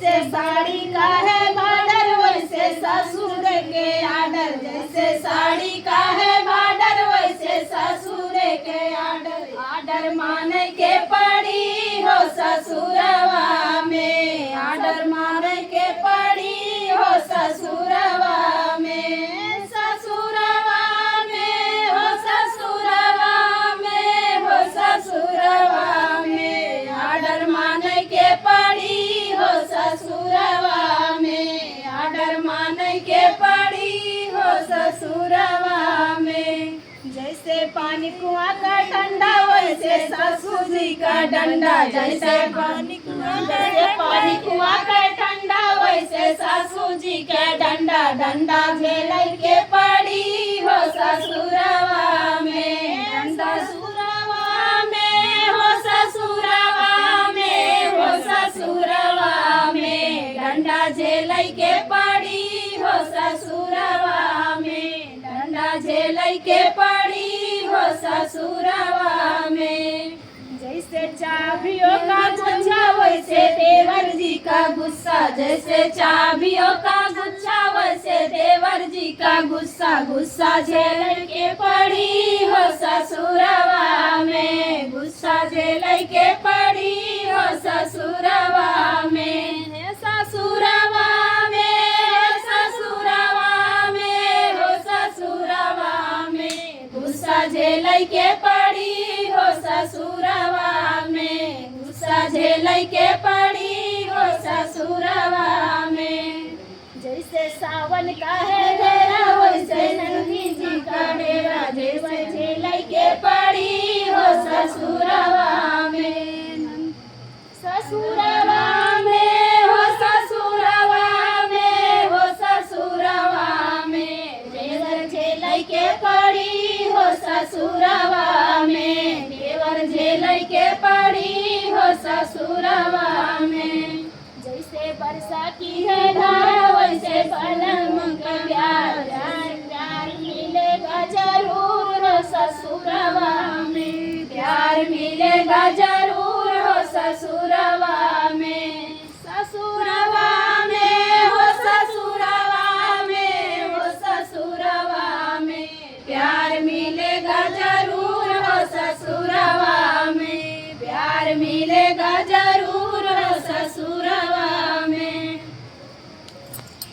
जैसे साड़ी का है बॉर्डर वैसे ससुर के आर्डर, जैसे साड़ी का है बॉर्डर वैसे ससुर के आर्डर, आर्डर माने के पड़ी हो ससुरवा में, आर्डर माने के पड़ी हो ससुरवा में, ससुरवा में हो ससुरवा में हो ससुरवा में, आर्डर माने के पड़ी हो ससुरवा में, आर्डर माने के पड़ी हो ससुरवा में। जैसे पानी कुआं का ठंडा वैसे ससुर जी का डंडा, जैसे पानी कुआं का ठंडा वैसे ससुर जी का डंडा, डंडा झेलै के पड़ी हो ससुरवा में, डंडा ससुरवा में हो ससुरवा में हो ससुरवा में, डंडा झेलै के पड़ी हो ससुरवा में, डंडा झेलै के पड़ी हो ससुरवा में। जैसे चाबियों का गुच्छा वैसे देवर जी का गुस्सा, जैसे चाबियों का गुच्छा वैसे देवर जी का गुस्सा, गुस्सा झेलै के पड़ी हो ससुरवा में, गुस्सा झेलै के पड़ी हो ससुरवा में, ससुरवा में ससुरवा में हो ससुरवा में, गुस्सा झेलै के पड़ी हो ससुरवा में, गुस्सा झेलै के पड़ी हो ससुरवा में। जैसे सावन का है डेरा वैसे नंदी जी का डेरा, जैसे झेलै के पड़ी हो ससुरवा में, ससुरवा में हो ससुरवा में हो ससुरवा में, देवर झेलै के पड़ी हो ससुरवा में, देवर झेलै के पड़ी हो ससुरवा में। जैसे वर्षा की है धारा वैसे बलम का प्यार, प्यार मिलेगा जरूर हो ससुरवा में, प्यार मिलेगा जरूर हो ससुरवा